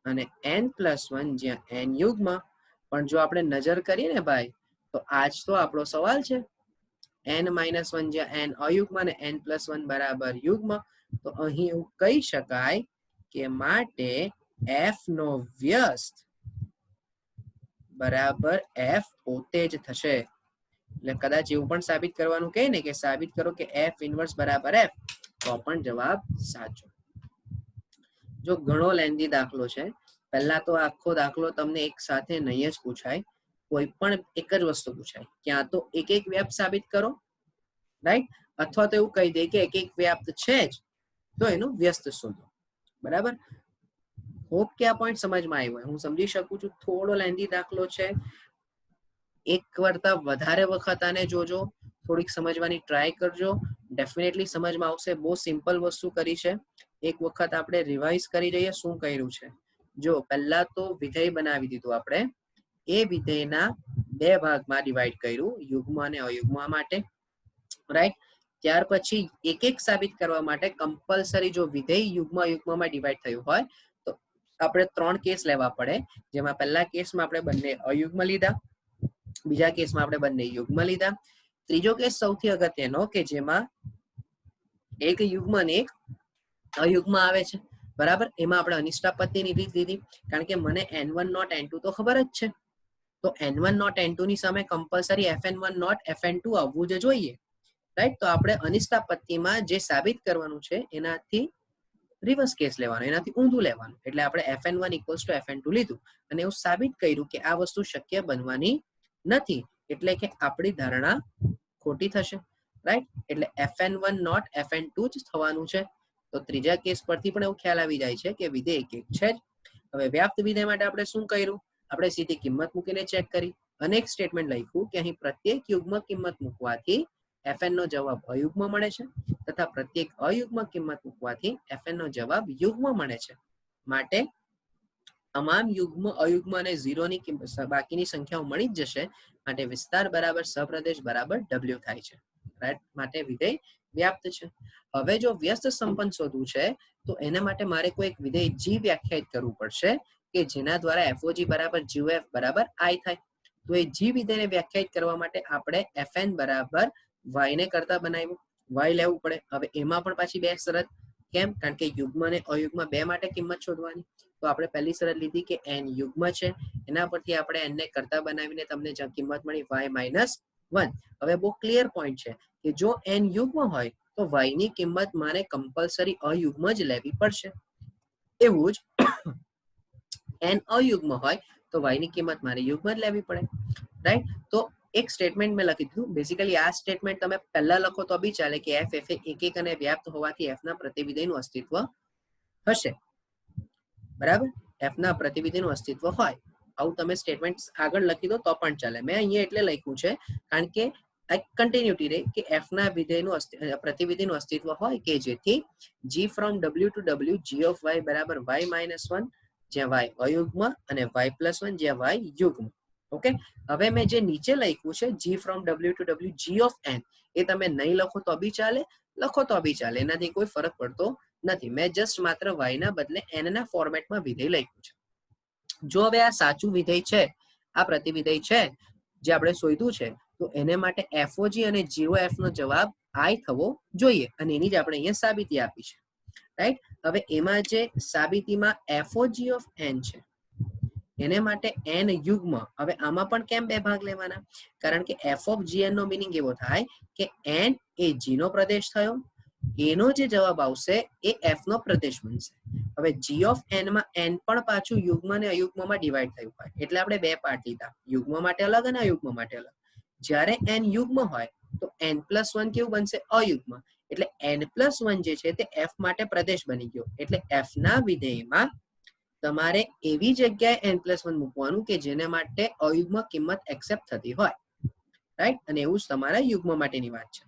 અને n+1 જ્યાં n યુગ્મ. પણ જો આપણે નજર કરીએ ને ભાઈ તો આજ તો આપણો સવાલ છે n-1 જ્યાં n અયુગ્મ અને n+1 બરાબર યુગ્મ. તો અહીં એવું કહી શકાય કે માટે f નો વ્યસ્ત બરાબર f પોતે જ થશે. એટલે કદાચ એવું પણ સાબિત કરવાનું કહે ને કે સાબિત કરો કે f ઇન્વર્સ બરાબર f, તો પણ જવાબ સાચો. જો ઘણો લેન્ધી દાખલો છે, પહેલા તો આખો દાખલો તમને એક સાથે નહીં જ પૂછાય, કોઈ પણ એક જ વસ્તુ પૂછાય, ક્યાં તો એક એક વ્યાપ્ત સાબિત કરો, રાઈટ, અથવા તો એવું કહી દે કે એક એક વ્યાપ્ત છે જ તો એનું વ્યસ્ત શોધો. બરાબર, હોપ કે આ પોઈન્ટ સમજમાં આવ્યો હોય. હું સમજી શકું છું થોડો લેન્ધી દાખલો છે, એક કરતા વધારે વખત આને જોજો, થોડીક સમજવાની ટ્રાય કરજો, ડેફિનેટલી સમજમાં આવશે. બહુ સિમ્પલ વસ્તુ કરી છે. એક વખત આપણે રિવાઇઝ કરી જઈએ શું કર્યું છે. જો પહેલા તો વિધેય બનાવી દીધું આપણે, એ વિધેયના બે ભાગમાં ડિવાઈડ કર્યું, યુગ્મ અને અયુગ્મ માટે, રાઈટ. ત્યાર પછી એક એક સાબિત કરવા માટે કમ્પલસરી જો વિધેય યુગ્મ અયુગ્મમાં ડિવાઈડ થયું હોય તો આપણે 3 કેસ લેવા પડે, જેમાં પહેલા કેસમાં આપણે બંને અયુગ્મ લીધા, બીજા કેસમાં આપણે બંને યુગ્મ લીધા, ત્રીજો કેસ સૌથી અગત્યનો કે જેમાં એક યુગ્મ અને એક અયુગ્મ આવે છે. બરાબર, એમાં આપણે અનિષ્ટાપત્તિની રીત લીધી, કારણ કે મને n1 નોટ n2 તો ખબર જ છે, તો n1 નોટ n2 ની સામે કમ્પલસરી fn1 નોટ fn2 આવવું જ જોઈએ, રાઈટ. તો આપણે અનિષ્ટાપત્તિમાં જે સાબિત કરવાનું છે એનાથી રિવર્સ કેસ લેવાનો, એનાથી ઊંધું લેવાનું. એટલે આપણે fn1 = fn2 લીધું અને એવું સાબિત કર્યું કે આ વસ્તુ શક્ય બનવાની નથી, એટલે કે આપણી ધારણા ખોટી થશે, રાઈટ. એટલે fn1 નોટ fn2 જ થવાનું છે. તો ત્રીજા કેસ પરથી પણ એવું ખ્યાલ આવી જાય છે કે વિધેય એક એક છે જ. હવે વ્યાપ્ત વિધેય માટે આપણે શું કર્યું, આપણે સીધી કિંમત મૂકીને ચેક કરી અને એક સ્ટેટમેન્ટ લખ્યું કે અહીં પ્રત્યેક યુગ્મ કિંમત મૂકવાથી fn નો જવાબ અયુગ્મ મળે છે, તથા પ્રત્યેક અયુગ્મ કિંમત મૂકવાથી fn નો જવાબ યુગ્મ મળે છે. માટે તમામ યુગ્મ અયુગ્મ અને 0 ની બાકીની સંખ્યાઓ મળી જ જશે. માટે વિસ્તાર બરાબર સપ્રદેશ બરાબર w થાય છે, રાઈટ. માટે વિધેય વ્યાપ્ત છે. હવે જો વ્યસ્ત સંપન્ન શોધવું છે તો એના માટે મારે કોઈ એક વિધેય g વ્યાખ્યાયિત કરવું પડશે કે જેના દ્વારા FOG બરાબર GOF બરાબર I થાય. તો એ g વિધેયને વ્યાખ્યાયિત કરવા માટે આપણે fn બરાબર y ને કરતા બનાવ્યું, y લેવું પડે. હવે એમાં પણ પાછી બે શરત, કેમ, કારણ કે યુગ્મ અને અયુગ્મ બે માટે કિંમત શોધવાની. તો આપણે પહેલી શરત લીધી કે n યુગ્મ છે, એના પરથી આપણે n ને કરતા બનાવીને તમને કિંમત મળી y-1. હવે બહુ ક્લિયર પોઈન્ટ છે કે જો n યુગ્મ હોય તો y ની કિંમત મારે કમ્પલસરી અયુગ્મ જ લેવી પડશે. એવું જ n અયુગ્મ હોય તો y ની કિંમત મારે યુગ્મ જ લેવી પડે, રાઈટ. તો એક સ્ટેટમેન્ટ મેં લખી દીધું. બેઝિકલી આ સ્ટેટમેન્ટ તમે પહેલા લખો તો બી ચાલે કે f એ એક અને વ્યાપ્ત હોવાથી f ના પ્રતિવિધેયનું અસ્તિત્વ હશે, બરાબર. f ના પ્રતિવિધેયનું અસ્તિત્વ હોય આવું તમે સ્ટેટમેન્ટ આગળ લખી દો તો પણ ચાલે. મેં અહીંયા એટલે લખ્યું છે કારણ કે કન્ટિન્યુટી રહે કે f ના વિધેયનું પ્રતિવિધિનું અસ્તિત્વ હોય કે જેથી g from w to w g of y બરાબર y-1 જ્યાં y અયુગ્મ અને y+1 જ્યાં y યુગ્મ. ઓકે, હવે મેં જે નીચે લખ્યું છે g from w to w g of n, એ તમે નહીં લખો તો બી ચાલે, લખો તો બી ચાલે, એનાથી કોઈ ફરક પડતો નથી. મેં જસ્ટ માત્ર y ના બદલે n ના ફોર્મેટમાં વિધેય લખ્યું છે. જો હવે આ સાચું વિધેય છે, આ પ્રતિવિધેય છે જે આપણે શોધ્યું છે, તો એને માટે FOG અને GOF નો જવાબ I થવો જોઈએ અને એની જ આપણે અહીંયા સાબિતી આપી છે, રાઈટ. હવે એમાં જે સાબિતીમાં FOG of n છે એને માટે n યુગ્મ. હવે આમાં પણ કેમ બે ભાગ લેવાના? કારણ કે f ઓફ gn નો મીનિંગ એવો થાય કે n એ g નો પ્રદેશ થયો, એનો જે જવાબ આવશે એ f નો પ્રદેશ બનશે. હવે g ઓફ n માં n પણ પાછું યુગ્મ અને અયુગ્મમાં ડિવાઈડ થયું હોય, એટલે આપણે બે પાર્ટ લીધા, યુગ્મ માટે અલગ અને અયુગ્મ માટે અલગ. જ્યારે n યુગ્મ હોય તો n+1 કેવું બનશે? અયુગ્મ. એટલે n+1 જે છે તે f માટે પ્રદેશ બની ગયો. એટલે f ના વિધેયમાં તમારે એવી જગ્યાએ n+1 મૂકવાનું કે જેને માટે અયુગ્મ કિંમત એક્સેપ્ટ થતી હોય, રાઈટ? અને એવું જ તમારા યુગ્મ માટેની વાત છે.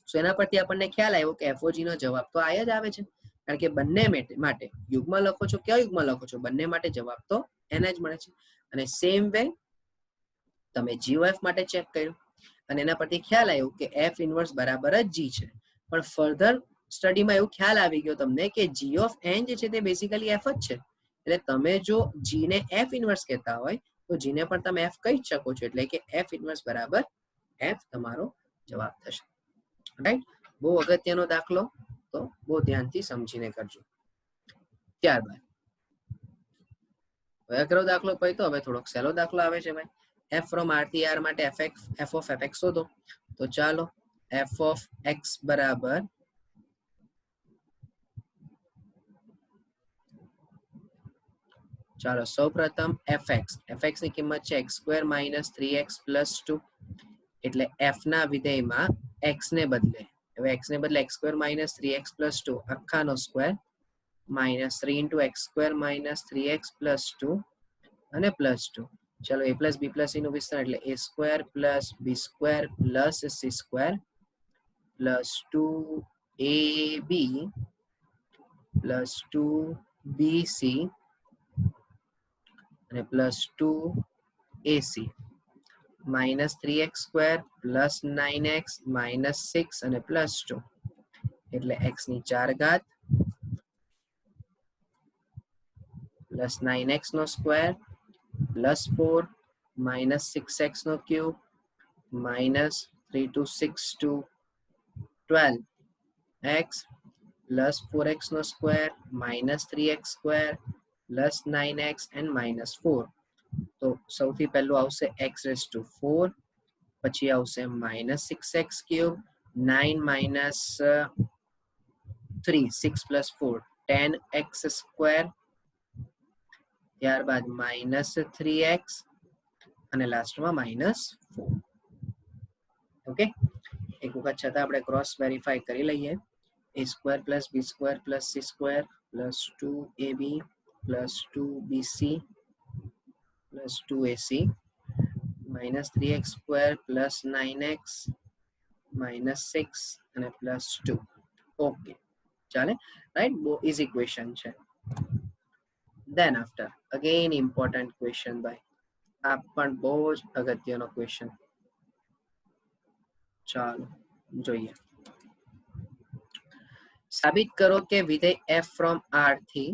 સો એના પરથી આપણને ખ્યાલ આવ્યો કે FOG નો જવાબ તો આ જ આવે છે, કારણ કે બંને માટે યુગ્મ લખો છો કે અયુગ્મ લખો છો, બંને માટે જવાબ તો n જ મળે છે. અને સેમ વે તમે GOF માટે ચેક કર્યું અને એના પરથી ખ્યાલ આવ્યો કે f ઇનવર્સ બરાબર જ g છે. પણ ફર્ધર સ્ટડીમાં એવું ખ્યાલ આવી ગયો તમને કે g ઓફ n જે છે તે બેસિકલી f જ છે. એટલે તમે જો g ને f ઇનવર્સ કહેતા હોય તો g ને પણ તમે f કહી જ શકો છો. એટલે કે f ઇનવર્સ બરાબર f તમારો જવાબ થશે, રાઈટ? બહુ અગત્યનો દાખલો, તો બહુ ધ્યાનથી સમજીને કરજો. ત્યારબાદ હવે અઘરો દાખલો પત્યો, હવે થોડોક સહેલો દાખલો આવે છે ભાઈ. f ફ્રોમ r થી r માટે f ઓફ fx શોધો. તો ચાલો f ઓફ x બરાબર ચાલો સૌપ્રથમ fx ની કિંમત છે x² - 3x + 2. એટલે f ના વિધેયમાં x ને બદલે, હવે x ને બદલે x² - 3x + 2 આખાનો square -3 × x² - 3x + 2 અને +2. ચલો a + b + c નું વિસ્તરણ એટલે a² + b² + c² + 2ab + 2bc અને +2ac -3x² + 9x - 6 અને +2. એટલે x ની 4 ઘાત + 9x no square +4 - 6x no cube -3 × 6 = 12x + 4x no square -3x² + 9x and -4. તો સૌથી પહેલું આવશે x⁴, પછી આવશે -6x³ 9 - 3 6 + 4 10x², ત્યારબાદ -3x અને લાસ્ટમાં -4. ઓકે, એક વખત છતાં આપણે ક્રોસ વેરીફાઈ કરી લઈએ. a² + b² + c² + 2ab + 2bc + 2ac -3x² + 9x -6 અને +2. ઓકે, ચાલે, રાઈટ? બહુ ઇઝી ક્વેશ્ચન છે. Then after again important question ભાઈ, આ પણ બહુ જ અગત્યનો ક્વેશ્ચન. ચાલો જોઈએ. સાબિત કરો કે વિધેય f ફ્રોમ r થી,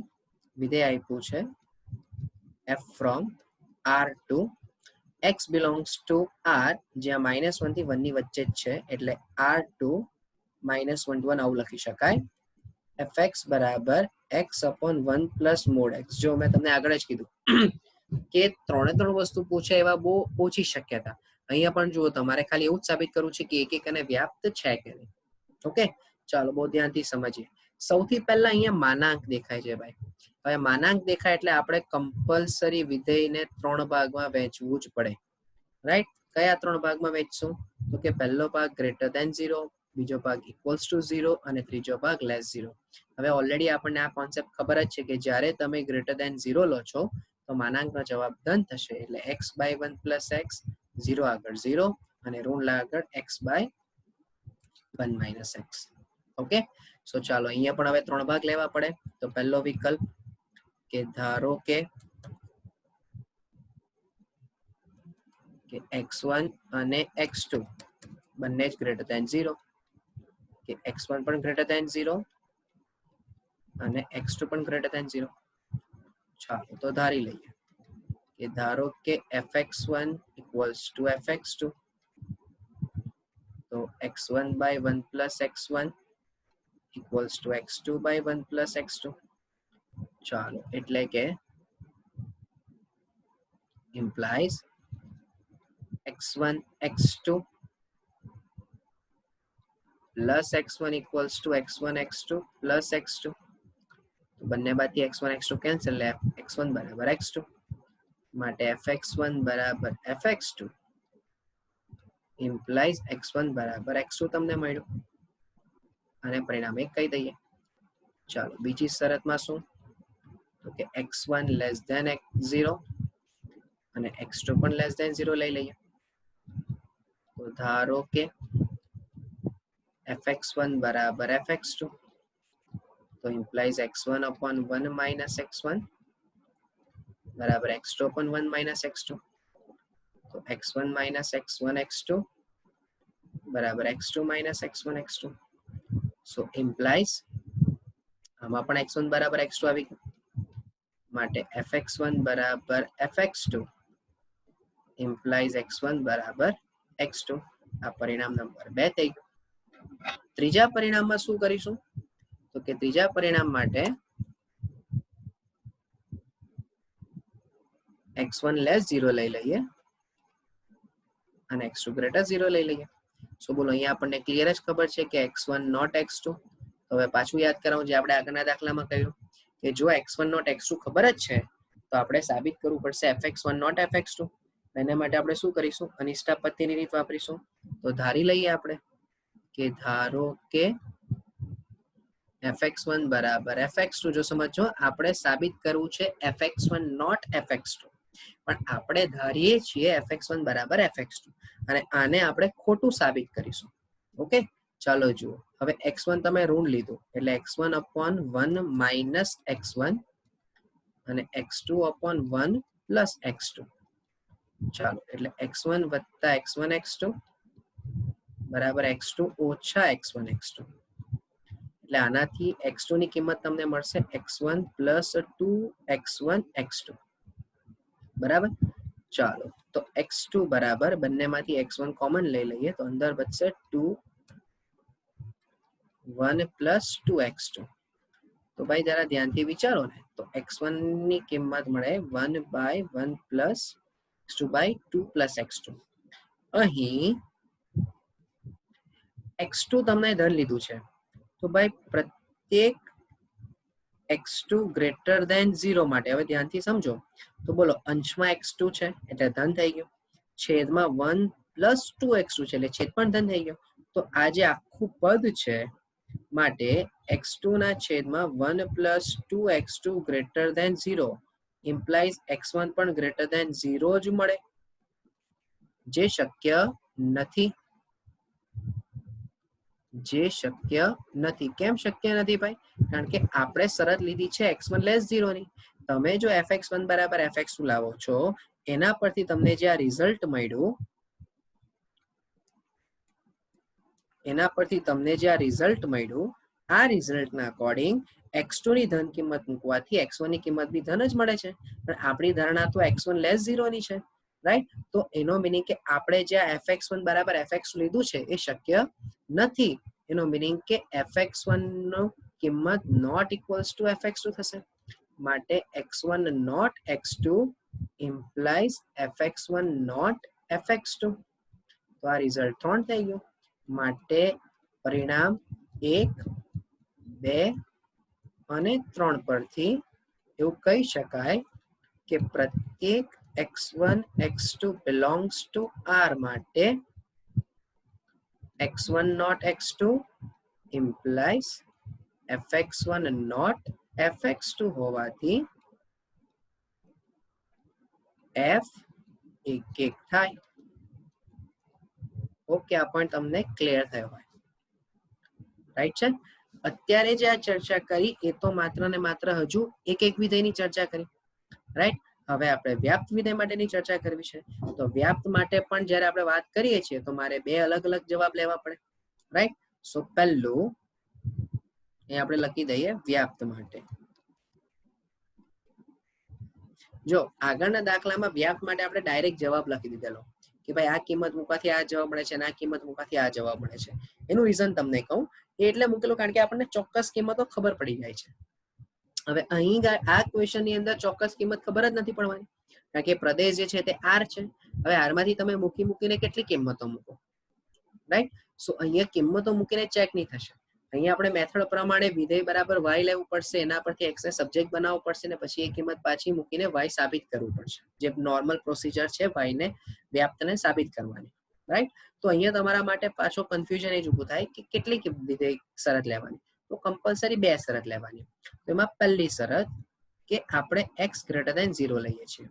વિધેય આપ્યું છે f from r to x belongs to r, જ્યાં -1 થી 1 ની વચ્ચે જ છે, એટલે r to -1 to 1 આવું લખી શકાય. fx બરાબર x/1 + mod x. જો મેં તમને આગળ જ કીધું કે 3 વસ્તુ પૂછે એવા બહુ ઓછી શક્યતા. અહીંયા પણ જુઓ, તમારે ખાલી એવું જ સાબિત કરવું છે કે એક અને વ્યાપ્ત છે કે નહીં. ઓકે, ચાલો બહુ ધ્યાનથી સમજીએ. સૌથી પહેલા અહીંયા માનાંક દેખાય છે ભાઈ. હવે માનાંક દેખાય એટલે આપણે કમ્પલસરી વિધેયને 3 ભાગમાં વહેંચવું જ પડે, રાઈટ? કયા 3 ભાગમાં વહેંચશું? તો કે પહેલો ભાગ >0, બીજો ભાગ =0 અને ત્રીજો ભાગ <0. હવે ઓલરેડી આપણને આ કોન્સેપ્ટ ખબર જ છે કે જ્યારે તમે >0 લો છો તો માનાંકનો જવાબ ધન થશે, એટલે x/1 + x, 0 આગળ 0 અને ઋણ આગળ x/1 - x. ઓકે, સો ચાલો અહીંયા પણ હવે 3 ભાગ લેવા પડે. તો પહેલો વિકલ્પ કે ધારો કે x1 અને x2 બંને જ >0, કે x1 પણ >0 અને x2 પણ >0. ચાલો તો ધારી લઈએ કે ધારો કે fx1 = fx2, તો x1/1 + x1 = x2/1 + x2. ચાલો, એટલે કે implies x1 x2 plus x1 equals to x1 x2 plus x2. તો બંને બાજુથી x1 x2 કેન્સલ એટલે x1 બરાબર x2 માટે fx1 બરાબર fx2 implies x1 બરાબર x2 તમને મળ્યું અને પરિણામ 1 કહી દઈએ. ચાલો બીજી શરતમાં શું તો કે x1 લેસ ધેન 0 અને x2 પણ લેસ ધેન 0 લઈ લઈએ. તો ધારો કે fx1 બરાબર fx2 તો implies x1 upon 1 minus x1 બરાબર x2 upon 1 minus x2. તો x1 minus x1 x2 બરાબર x2 minus x1 x2. so implies આમાં પણ x1 બરાબર x2 આવી ગયું માટે fx1 બરાબર fx2 implies x1 બરાબર x2. આ પરિણામ નંબર 2 થઈ ગયું. ત્રીજા પરિણામમાં શું કરીશું તો કે ત્રીજા પરિણામ માટે x1 લેસ 0 લઈ લઈએ અને x2 ગ્રેટર 0 લઈ લઈએ. સો બોલો અહીંયા આપણને ક્લિયર જ ખબર છે કે x1 નોટ x2. હવે પાછું યાદ કરાવું જે આપણે આગળના દાખલામાં કહ્યું કે જો x1 નોટ x2 ખબર જ છે તો આપણે સાબિત કરવું પડશે fx1 નોટ fx2. એના માટે આપણે શું કરીશું અનિષ્ટાપત્તિની રીત વાપરીશું. તો ધારી લઈએ આપણે કે ધારો કે fx1 બરાબર fx2. જો સમજો આપણે સાબિત કરવું છે fx1 નોટ fx2 પણ આપણે ધારીએ છીએ fx1 બરાબર fx2 અને આને આપણે ખોટું સાબિત કરીશું. ઓકે ચાલો જુઓ હવે x1 તમે ઋણ લીધું એટલે x1 upon 1 minus x1 અને x2 upon 1 plus x2. ચાલો એટલે x1 વત્તા x1 x2 બરાબર x2 ઓછા x1 x2. એટલે આનાથી x2 ની કિંમત તમને મળશે x1 plus 2x1 x2 બરાબર. ચાલો તો x2 બરાબર બંનેમાંથી x1 કોમન લઈ લઈએ તો અંદર બચશે 2 1 plus 2x2. તો ભાઈ જરા ધ્યાનથી વિચારો ને તો x1 ની કિંમત મળે 1 by 1 plus x2 by 2 plus x2. અહીં x2 તમને ધન લીધું છે તો ભાઈ પ્રત્યેક x2 ગ્રેટર ધેન 0 માટે હવે ધ્યાનથી સમજો તો બોલો અંશમાં x2 છે એટલે ધન થઈ ગયું છેદમાં 1 plus 2x2 છે એટલે છેદ પણ ધન થઈ ગયો. તો આ જે આખું પદ છે માટે x2 ના છેદમાં 1 plus 2x2 greater than 0 implies x1 પણ greater than 0 જ મળે જે શક્ય નથી. કેમ શક્ય નથી ભાઈ કારણ કે આપણે શરત લીધી છે x1 લેસ 0 ની. તમે જો fx1 બરાબર fx2 લાવો છો એના પરથી તમને જે આ રિઝલ્ટ મળ્યું આ રિઝલ્ટના અકોર્ડિંગ x2 ની ધન કિંમત મૂકવાથી x1 ની કિંમત બી ધન જ મળે છે પણ આપણી ધારણા તો x1 લેસ 0 ની છે રાઈટ. તો એનો મીનિંગ કે આપણે જે fx1 બરાબર fx2 લીધું છે એ શક્ય નથી. એનો મીનિંગ કે fx1 નો કિંમત નોટ ઇક્વલ્સ ટુ fx2 થશે માટે x1 not x2 implies fx1 not fx2. તો આ રિઝલ્ટ 3 થઈ ગયું માટે પરિણામ 1 2 અને 3 પરથી એવું કહી શકાય કે પ્રત્યેક x1 x2 belongs to R માટે x1 not x2 implies fx1 not fx2 હોવાથી f 1 1 થાય. ઓકે આ પોઈન્ટ તમને ક્લિયર થયો હોય રાઈટ છે. અત્યારે જે આ ચર્ચા કરી એ તો માત્ર ને માત્ર હજુ એક વિધેયની ચર્ચા કરી રાઈટ. હવે આપણે વ્યાપ્ત વિધેય માટેની ચર્ચા કરવી છે તો વ્યાપ્ત માટે પણ જ્યારે આપણે વાત કરીએ છીએ તો મારે બે અલગ અલગ જવાબ લેવા પડે રાઈટ. સો પહેલું એ આપણે લખી દઈએ વ્યાપ્ત માટે. જો આગળના દાખલામાં વ્યાપ્ત માટે આપણે ડાયરેક્ટ જવાબ લખી દીધેલો કે ભાઈ આ કિંમત મૂકવાથી આ જવાબ મળે છે અને આ કિંમત મૂકવાથી આ જવાબ મળે છે. એનું રીઝન તમને કહું એ એટલે મૂકેલું કારણ કે આપણને ચોક્કસ કિંમતો ખબર પડી જાય છે. હવે અહીં આ ક્વેશ્ચન ની અંદર ચોક્કસ કિંમત ખબર જ નથી પડવાની કારણ કે પ્રદેશ જે છે તે આર છે. હવે આર માંથી તમે મૂકીને કેટલી કિંમતો મૂકો, રાઈટ? સો અહીંયા કિંમતો મૂકીને ચેક નહીં થશે. અહીંયા આપણે મેથડ પ્રમાણે વિધેય બરાબર વાય લેવું પડશે, એના પરથી એક્સ ને સબ્જેક્ટ બનાવવો પડશે ને પછી એ કિંમત પાછી મૂકીને વાય સાબિત કરવું પડશે, જે નોર્મલ પ્રોસિજર છે વાય ને વ્યાપ્તને સાબિત કરવાની, રાઈટ? તો અહીંયા તમારા માટે પાછો કન્ફ્યુઝન એ જ ઊભું થાય કે કેટલી વિધેય શરત લેવાની. તો કમ્પલસરી 2 શરત લેવાની. તો એમાં પહેલી શરત કે આપણે x ગ્રેટર ધેન 0 લઈએ છીએ.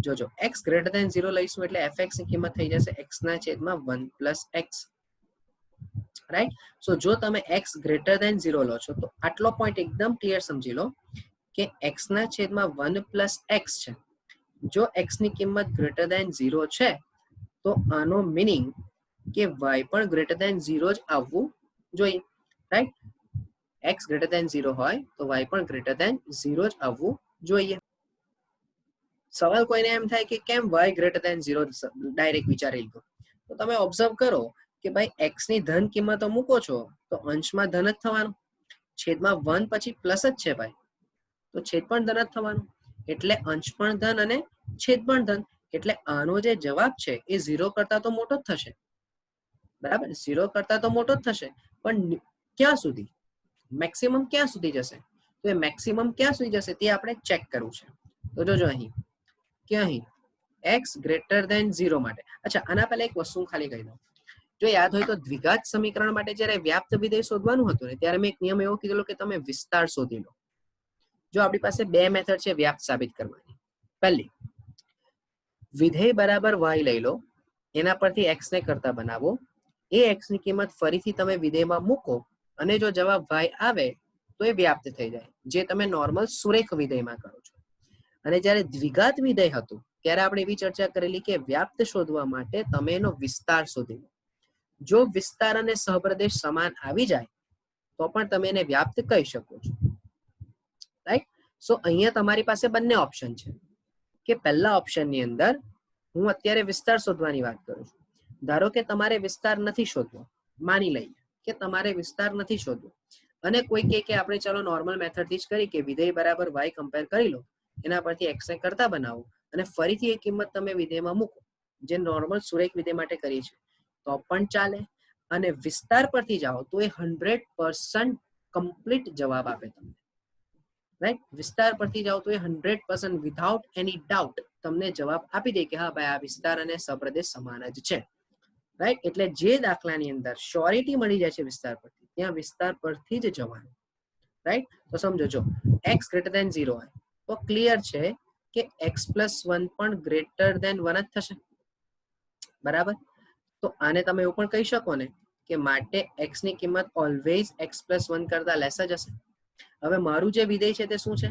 જોજો x ગ્રેટર ધેન 0 લઈશું એટલે fx ની કિંમત થઈ જશે x ના છેદમાં 1 પ્લસ x, રાઈટ? સો જો તમે x ગ્રેટર ધેન 0 લો છો તો આટલો પોઈન્ટ એકદમ ક્લિયર સમજી લો કે x ના છેદમાં 1 પ્લસ x છે. જો x ની કિંમત ગ્રેટર ધેન 0 છે તો આનો મીનિંગ કે y પણ ગ્રેટર ધેન 0 જ આવવું જોઈએ, રાઈટ? x ગ્રેટર ધેન 0 હોય તો y પણ ગ્રેટર ધેન 0 જ આવવું જોઈએ. સવાલ કોઈને એમ થાય કે કેમ y ગ્રેટર ધેન 0 ડાયરેક્ટ વિચારી લીધો, તો તમે ઓબ્ઝર્વ કરો કે ભાઈ x ની ધન કિંમતો મૂકો છો તો અંશમાં ધન જ થવાનું, છેદમાં 1 પછી પ્લસ જ છે ભાઈ, તો છેદ પણ ધન જ થવાનું, એટલે અંશ પણ ધન અને છેદ પણ ધન, એટલે આનો જે જવાબ છે એ 0 કરતા તો મોટો જ થશે, બરાબર? 0 કરતા તો મોટો જ થશે, પણ ક્યાં સુધી, મેક્સિમમ ક્યાં સુધી જશે? તો એ મેક્સિમમ ક્યાં સુધી જશે તે આપણે ચેક કરવું છે. તો જોજો અહીં કે અહીં x ગ્રેટર ધેન 0 માટે, અચ્છા આના પહેલા એક વસ્તુ ખાલી કહી દઉં. જો યાદ હોય તો દ્વિઘાત સમીકરણ માટે જ્યારે વ્યાપ્ત વિધેય શોધવાનું હતું ને ત્યારે મેં એક નિયમ એવો કીધેલો કે તમે વિસ્તાર શોધી લો. જો આપણી પાસે 2 મેથડ છે વ્યાપ્ત સાબિત કરવાની. પહેલી, વિધેય બરાબર y લઈ લો, એના પરથી x ને કરતા બનાવો, એ x ની કિંમત ફરીથી તમે વિધેયમાં મૂકો અને જો જવાબ y આવે તો એ વ્યાપ્ત થઈ જાય, જે તમે નોર્મલ સુરેખ વિધેયમાં કરો છો. અને જ્યારે દ્વિઘાત વિધેય હતું ત્યારે આપણે એવી ચર્ચા કરેલી કે વ્યાપ્ત શોધવા માટે તમે એનો વિસ્તાર શોધી લો. જો વિસ્તાર અને સહપ્રદેશ સમાન આવી જાય તો પણ તમે એને વ્યાપ્ત કહી શકો છો, રાઈટ? સો અહીંયા તમારી પાસે બંને ઓપ્શન છે કે પહેલા ઓપ્શનની અંદર હું અત્યારે વિસ્તાર શોધવાની વાત કરું છું. ધારો કે તમારે વિસ્તાર નથી શોધવો, માની લઈએ કે તમારે વિસ્તાર નથી શોધવો અને કોઈ કહે કે આપણે ચાલો નોર્મલ મેથડથી જ કરી કે વિધેય બરાબર y કમ્પેર કરી લો, એના પરથી x ને કરતા બનાવો અને ફરીથી એ કિંમત તમે વિધેયમાં મૂકો, જે નોર્મલ સુરેખ વિધેય માટે કરી છે તો પણ ચાલે. અને વિસ્તાર પરથી જાઓ તો એ 100% કમ્પ્લીટ જવાબ આપે તમને, રાઈટ? વિસ્તાર પરથી જાઓ તો એ 100% વિધાઉટ એની ડાઉટ તમને જવાબ આપી દે કે હા ભાઈ આ વિસ્તાર અને સપ્રદેશ સમાન જ છે, રાઈટ? એટલે જે દાખલાની અંદર શ્યોરિટી મળી જાય છે વિસ્તાર પરથી, ત્યાં વિસ્તાર પરથી જ જવાનું, રાઈટ? તો સમજો, જો x ગ્રેટર ધેન 0 હોય તો ક્લિયર છે કે x પ્લસ 1 પણ ગ્રેટર ધેન 1 જ થશે, બરાબર? તો આને તમે એવું પણ કહી શકો ને કે માટે x ની કિંમત ઓલવેઝ x પ્લસ 1 કરતા લેસ જ હશે. હવે મારું જે વિધેય છે તે શું છે?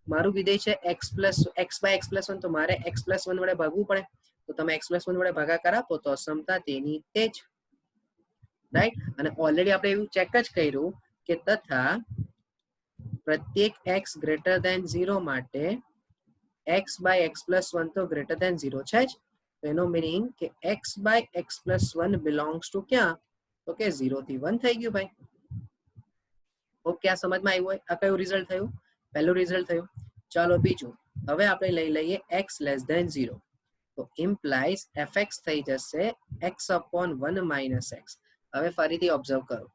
મારું વિધેય છે x બાય x પ્લસ 1, તો મારે x પ્લસ 1 વડે ભાગવું પડે. તો તમે x પ્લસ 1 વડે ભાગાકાર આપો તો અસમતા તેની તે જ, રાઈટ? અને ઓલરેડી આપણે એવું ચેક જ કર્યું કે તથા પ્રત્યેક x ગ્રેટર ધેન 0 માટે x બાય x પ્લસ 1 તો ગ્રેટર ધેન 0 છે જ. તો એનો મીનિંગ કે x by x plus 1 belongs to ક્યાં? તો કે 0 થી 1 થઈ ગયું ભાઈ. ઓકે, આ સમજમાં આવ્યું હોય? આ કયું રિઝલ્ટ થયું? પહેલું રિઝલ્ટ થયું. ચાલો બીજું, હવે આપણે લઈ લઈએ x લેસ ધેન 0, તો ઇમ્પ્લાઇઝ fx થઈ જશે x અપોન 1 માઇનસ x. હવે ફરીથી ઓબ્ઝર્વ કરો,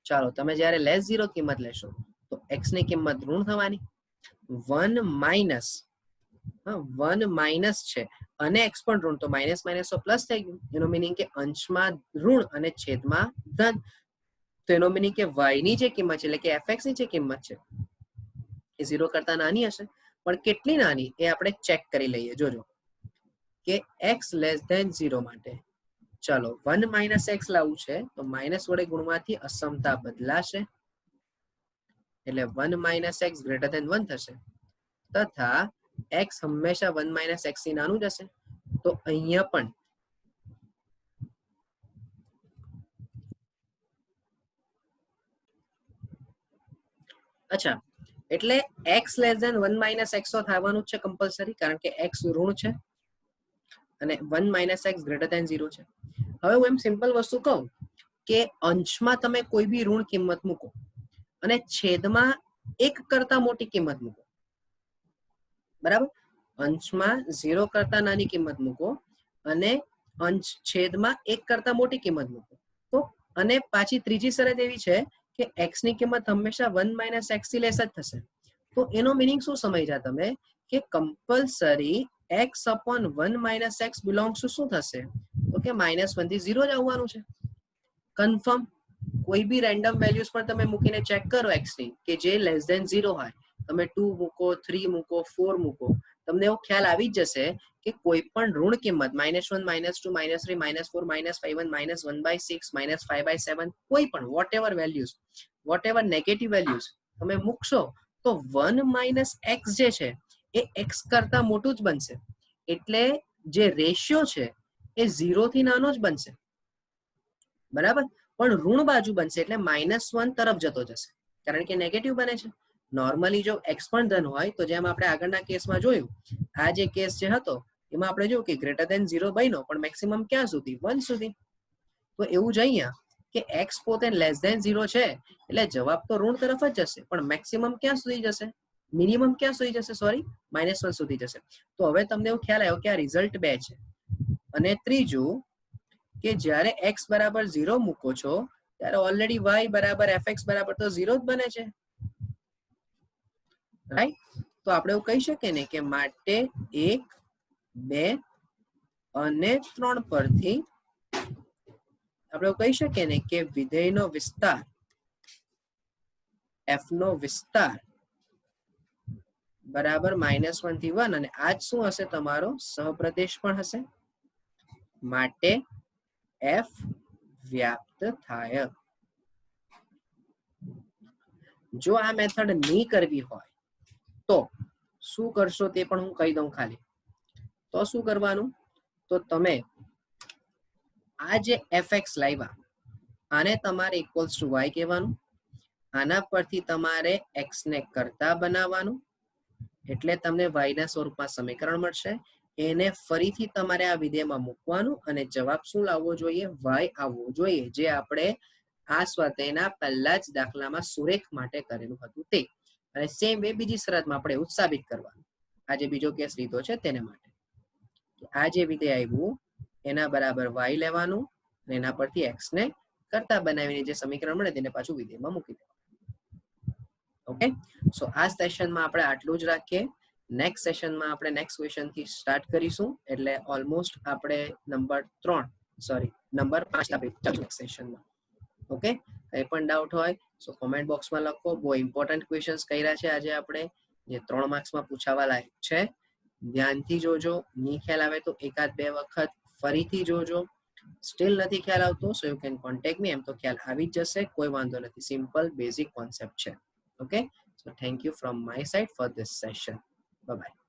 ચાલો તમે જ્યારે લેસ 0 કિંમત લેશો તો x ની કિંમત ઋણ થવાની, 1 માઇનસ 1 માઇનસ છે અને x પણ ઋણ, તો માઇનસ માઇનસ તો પ્લસ થઈ ગયું. એનો મીનિંગ કે અંશમાં ઋણ અને છેદમાં ધન. તો એનો મીનિંગ કે y ની જે કિંમત છે એટલે કે fx ની જે કિંમત છે એ 0 કરતા નાની હશે, પણ કેટલી નાની એ આપણે ચેક કરી લઈએ. જોજો કે x લેસ ધેન 0 માટે ચાલો 1 માઇનસ x લાવવું છે તો માઇનસ વડે ગુણવાથી અસમતા બદલાશે, એટલે 1 માઇનસ x ગ્રેટર ધેન 1 થશે, તથા x હંમેશા 1 માઇનસ x થી નાનું જ હશે. તો અહીંયા પણ અચ્છા, એટલે x less than 1 minus x તો થવાનું જ છે કમ્પલસરી, કારણ કે x ઋણ છે અને 1 માઇનસ x ગ્રેટર ધેન 0 છે. હવે હું એમ સિમ્પલ વસ્તુ કહું કે અંશમાં તમે કોઈ બી ઋણ કિંમત મૂકો અને છેદમાં 1 કરતા મોટી કિંમત મૂકો, બરાબર? અંશમાં 0 કરતા નાની કિંમત મૂકો અને અંશ છેદમાં 1 કરતા મોટી કિંમત મૂકો. તો અને પાછી ત્રીજી શરત એવી છે કે x ની કિંમત હંમેશા 1 - x થી લેસ જ થશે. તો એનો મીનિંગ શું સમજ્યા તમે કે compulsory x upon 1 - x belongs to શું થશે તો કે -1 થી 0 જ આવવાનું છે. કન્ફર્મ. કોઈ બી રેન્ડમ વેલ્યુઝ પણ તમે મૂકીને ચેક કરો x ની કે જે લેસ ધેન 0 હોય. તમે 2 મૂકો, 3 મૂકો, 4 મૂકો, તમને એવો ખ્યાલ આવી જ જશે કે કોઈ પણ ઋણ કિંમત -1, -2, -3, -4, -5, -1/6, -5/7 કોઈ પણ વોટ એવર નેગેટિવ વેલ્યુઝ તમે મૂકશો તો 1 - x જે છે એ x કરતા મોટું જ બનશે. એટલે જે રેશિયો છે એ 0 થી નાનો જ બનશે. બરાબર. પણ ઋણ બાજુ બનશે એટલે -1 તરફ જતો જશે કારણ કે નેગેટિવ બને છે. નોર્મલી જો x પણ ધન હોય તો જેમ આપણે આગળના કેસમાં જોયું, આ જે કેસ જે હતો એમાં આપણે જોયું કે ગ્રેટર ધેન 0 બન્યો પણ મેક્સિમમ ક્યાં સુધી 1 સુધી. તો એવું જ અહીંયા કે x પોતે લેસ ધેન 0 છે એટલે જવાબ તો ઋણ તરફ જ જશે પણ મેક્સિમમ ક્યાં સુધી જશે, મિનિમમ ક્યાં સુધી જશે, સોરી -1 સુધી જશે. તો હવે તમને એવું ખ્યાલ આવ્યો કે આ રિઝલ્ટ 2 છે. અને ત્રીજું કે જ્યારે x બરાબર 0 મૂકો છો ત્યારે ઓલરેડી y બરાબર fx બરાબર તો 0 જ બને છે, રાઈટ. તો આપણે એવું કહી શકીએ ને કે માટે 1, 2 અને 3 પરથી આપણે એવું કહી શકીએ ને કે વિધેયનો વિસ્તાર f નો વિસ્તાર બરાબર -1 થી 1 અને આ જ શું હશે તમારો સહપ્રદેશ પણ હશે. માટે f વ્યાપ્ત થાય. જો આ મેથડ નહીં કરવી હોય તો શું કરશો તે પણ હું કહી દઉં ખાલી. તો શું કરવાનું, તો તમે આ જે fx લાવ્યા આને તમારે ઇક્વલ્સ ટુ y કહેવાનું. આના પરથી તમારે x ને કરતા બનાવવાનું એટલે તમને y ના સ્વરૂપમાં સમીકરણ મળશે. એને ફરીથી તમારે આ વિધેયમાં મૂકવાનું અને જવાબ શું લાવવો જોઈએ, y આવવો જોઈએ, જે આપણે આ સ્વાધ્યાયના પહેલા જ દાખલામાં સુરેખ માટે કરેલું હતું તે. અને સેમ વે બીજી શરતમાં આપણે એવું સાબિત કરવાનું. આ જે બીજો કેસ લીધો છે તેને માટે આ જે વિધેય આવ્યું એના બરાબર y લેવાનું અને એના પરથી x ને કરતા બનાવીને જે સમીકરણ મળે તેને પાછું વિધેયમાં મૂકી દેવાનું. ઓકે, સો આ સેશનમાં આપણે આટલું જ રાખીએ. નેક્સ્ટ સેશનમાં આપણે નેક્સ્ટ ક્વેશ્ચન થી સ્ટાર્ટ કરીશું એટલે ઓલમોસ્ટ આપણે નંબર 5 નેક્સ્ટ સેશનમાં. ઓકે, કઈ પણ ડાઉટ હોય સો કોમેન્ટ બોક્સમાં લખો. બહુ ઇમ્પોર્ટન્ટ ક્વેશ્ચન્સ કર્યા છે આજે આપણે, જે 3 માર્ક્સમાં પૂછાવા લાયક છે. ધ્યાનથી જોજો, નહીં ખ્યાલ આવે તો એકાદ બે વખત ફરીથી જોજો. સ્ટીલ નથી ખ્યાલ આવતો સો યુ કેન કોન્ટેક્ટ મી. એમ તો ખ્યાલ આવી જ જશે, કોઈ વાંધો નથી, સિમ્પલ બેઝિક કોન્સેપ્ટ છે. Okay, so thank you from my side for this session. Bye bye.